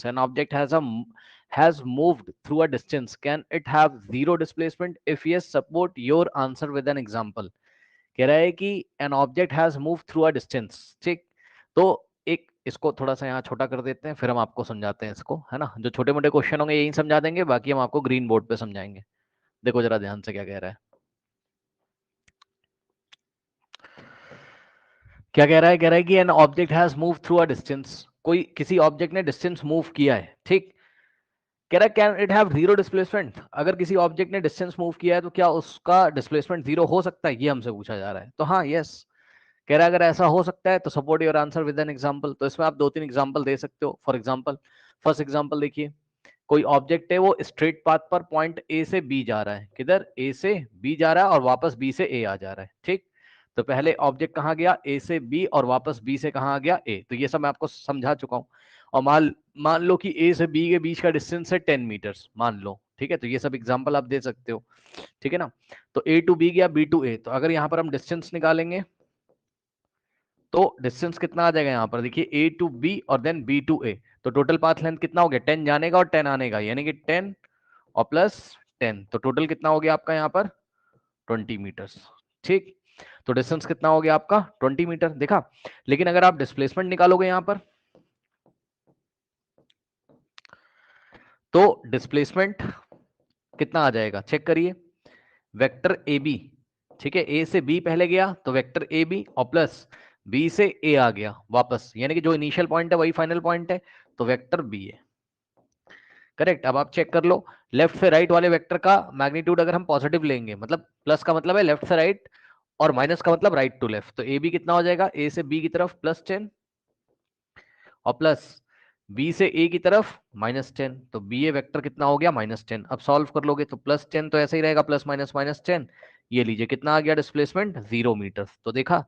an object has moved through a distance, can it have zero displacement? If yes, support your answer with an example. कह रहा है कि an object has moved through a distance, ठीक। तो एक इसको थोड़ा सा यहाँ छोटा कर देते हैं, फिर हम आपको समझाते हैं इसको, है ना। जो छोटे मोटे क्वेश्चन होंगे यही समझा देंगे, बाकी हम आपको ग्रीन बोर्ड पे समझाएंगे। देखो जरा ध्यान से क्या कह रहा है। क्या कह रहा है? कह रहा है कि an object has move through a distance, कोई किसी ऑब्जेक्ट ने डिस्टेंस मूव किया है, ठीक। कह रहा है can it have zero displacement, अगर किसी ऑब्जेक्ट ने डिस्टेंस मूव किया है तो क्या उसका डिस्प्लेसमेंट जीरो हो सकता है, ये हमसे पूछा जा रहा है। तो हाँ, यस। कह रहा है अगर ऐसा हो सकता है तो support your answer with an example. तो इसमें आप 2-3 एग्जांपल दे सकते हो। फॉर एग्जांपल, फर्स्ट एग्जांपल देखिए, कोई ऑब्जेक्ट है, वो स्ट्रेट पाथ पर पॉइंट ए से बी जा रहा है, किधर, ए से बी जा रहा है और वापस बी से ए आ जा रहा है, ठीक। तो पहले ऑब्जेक्ट कहाँ गया, ए से बी, और वापस बी से कहाँ आ गया, ए। तो ये सब मैं आपको समझा चुका हूँ। और मान मान लो कि ए से बी के बीच का डिस्टेंस है 10 मीटर्स, मान लो, ठीक है। तो ये सब एग्जांपल आप दे सकते हो, ठीक है ना। तो ए टू बी गया, बी टू ए। तो अगर यहाँ पर हम डिस्टेंस निकालेंगे तो डिस्टेंस कितना आ जाएगा यहाँ पर, देखिए ए टू बी और देन बी टू ए। तो टोटल पाथ लेंथ कितना हो गया, 10 जाने का और 10 आने का, यानी कि 10 और प्लस 10। तो टोटल कितना हो गया आपका यहाँ पर, 20 मीटर्स, ठीक। तो डिस्टेंस कितना हो गया आपका, 20 मीटर, देखा। लेकिन अगर आप डिस्प्लेसमेंट निकालोगे यहाँ पर, तो डिस्प्लेसमेंट कितना आ जाएगा, चेक करिए। वेक्टर ए बी, ठीक है, ए से बी पहले गया तो वेक्टर ए बी, और प्लस बी से ए आ गया वापस, यानी कि जो इनिशियल पॉइंट है वही फाइनल पॉइंट है, तो वेक्टर बी है, करेक्ट। अब आप चेक कर लो, लेफ्ट से राइट वाले वेक्टर का मैग्नीट्यूड अगर हम पॉजिटिव लेंगे, मतलब प्लस का मतलब है लेफ्ट से राइट, और माइनस का मतलब राइट टू लेफ्ट। तो ए बी कितना हो जाएगा, ए से बी की तरफ +10 और प्लस बी से ए की तरफ -10। तो बी ए वेक्टर कितना हो गया, -10। अब सॉल्व कर लोगे तो +10 तो ऐसे ही रहेगा, प्लस माइनस -10। ये लीजिए कितना आ गया डिस्प्लेसमेंट, 0 मीटर। तो देखा,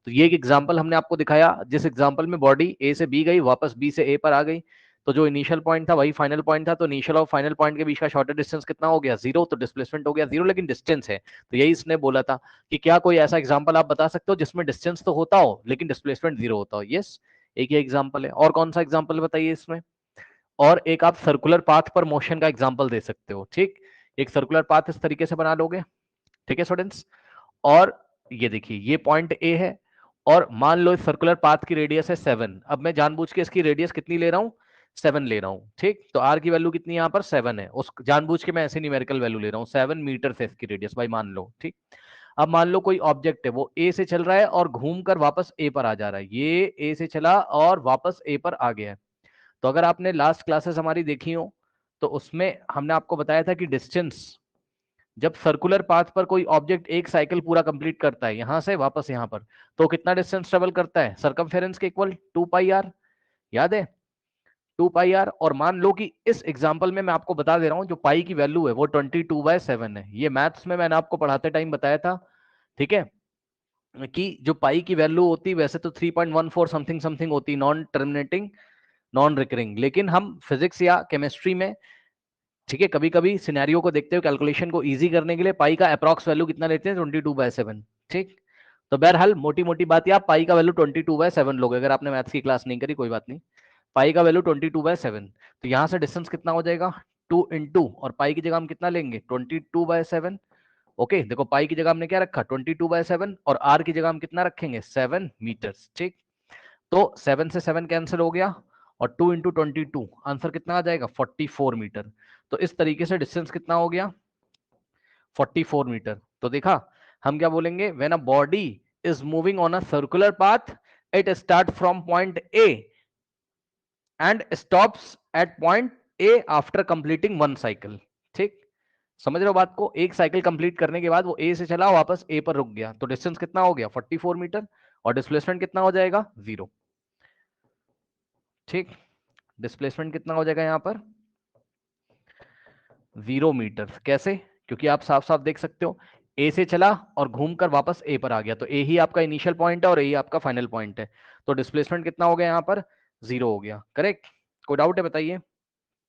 तो ये एक एग्जांपल हमने आपको दिखाया, जिस एग्जांपल में बॉडी ए से बी गई, वापस बी से ए पर आ गई। तो जो इनिशियल पॉइंट था वही फाइनल पॉइंट था। तो इनिशियल और फाइनल पॉइंट के बीच का शॉर्टेस्ट डिस्टेंस कितना हो गया, 0। तो डिस्प्लेसमेंट हो गया 0, लेकिन डिस्टेंस है। तो यही इसने बोला था कि क्या कोई ऐसा एग्जाम्पल आप बता सकते हो जिसमें डिस्टेंस तो होता हो लेकिन डिस्प्लेसमेंट 0 होता हो। यस, एक ही एग्जाम्पल है। और कौन सा एग्जाम्पल बताइए इसमें। और एक आप सर्कुलर पाथ पर मोशन का एग्जाम्पल दे सकते हो, ठीक। एक सर्कुलर पाथ इस तरीके से बना लोगे, ठीक है स्टूडेंट्स। और ये देखिए, ये पॉइंट ए है, और मान लो इस सर्कुलर पाथ की रेडियस है 7। अब मैं जानबूझ के इसकी रेडियस कितनी ले रहा हूँ, 7 ले रहा हूँ, ठीक। तो आर की वैल्यू कितनी यहाँ पर 7 है, उस जानबूझ के मैं ऐसे न्यूमेरिकल वैल्यू ले रहा हूँ, 7 मीटर से इसकी रेडियस भाई, मान लो, ठीक। अब मान लो कोई ऑब्जेक्ट है, वो ए से चल रहा है और घूमकर वापस ए पर आ जा रहा है। ये ए से चला और वापस ए पर आ गया है। तो अगर आपने लास्ट क्लासेस हमारी देखी हो तो उसमें हमने आपको बताया था कि डिस्टेंस, जब सर्कुलर पाथ पर कोई ऑब्जेक्ट एक साइकिल पूरा कंप्लीट करता है यहां से वापस यहां पर, तो कितना डिस्टेंस ट्रेवल करता है, सरकमफेरेंस के इक्वल 2πr, याद है 2πr। और मान लो कि इस एग्जांपल में मैं आपको बता दे रहा हूं जो पाई की वैल्यू है वो 22/7 है। ये मैथ्स में मैंने आपको पढ़ाते टाइम बताया था, ठीक है, कि जो पाई की वैल्यू होती वैसे तो 3.14 समथिंग समथिंग होती, नॉन टर्मिनेटिंग नॉन रिकरिंग, लेकिन हम फिजिक्स या केमिस्ट्री में, ठीक है, कभी कभी सिनेरियो को देखते हुए कैलकुलेशन को इजी करने के लिए पाई का अप्रॉक्स वैल्यू कितना लेते हैं, 22/7, ठीक। तो बहरहाल मोटी मोटी बात है, आप पाई का वैल्यू 22/7 लोगे। अगर आपने मैथ्स की क्लास नहीं करी कोई बात नहीं, पाई का वैल्यू 22/7। तो यहां से डिस्टेंस कितना हो जाएगा, 2 इंटू, और पाई की जगह हम कितना लेंगे, 22/7। ओके, देखो पाई की जगह हमने क्या रखा, 22/7, और आर की जगह हम कितना रखेंगे, 7 मीटर्स, ठीक। तो 7 से 7 कैंसिल हो गया, और 2 इंटू 22, आंसर कितना आ जाएगा, 44 मीटर। तो इस तरीके से डिस्टेंस कितना हो गया, 44 मीटर। तो देखा, हम क्या बोलेंगे, when a body is moving on a circular path, it start from point A and stops at point A after completing one cycle, ठीक। समझ रहे हो बात को, एक साइकिल कंप्लीट करने के बाद वो ए से चला वापस ए पर रुक गया, तो डिस्टेंस कितना हो गया, 44 मीटर, और डिस्प्लेसमेंट कितना हो जाएगा, 0, ठीक। डिस्प्लेसमेंट कितना हो जाएगा यहाँ पर, 0 मीटर। कैसे, क्योंकि आप साफ साफ देख सकते हो, ए से चला और घूमकर वापस ए पर आ गया, तो ए ही आपका इनिशियल पॉइंट है और ए ही आपका फाइनल पॉइंट है। तो डिस्प्लेसमेंट कितना हो गया यहाँ पर, 0 हो गया, करेक्ट। कोई डाउट है बताइए।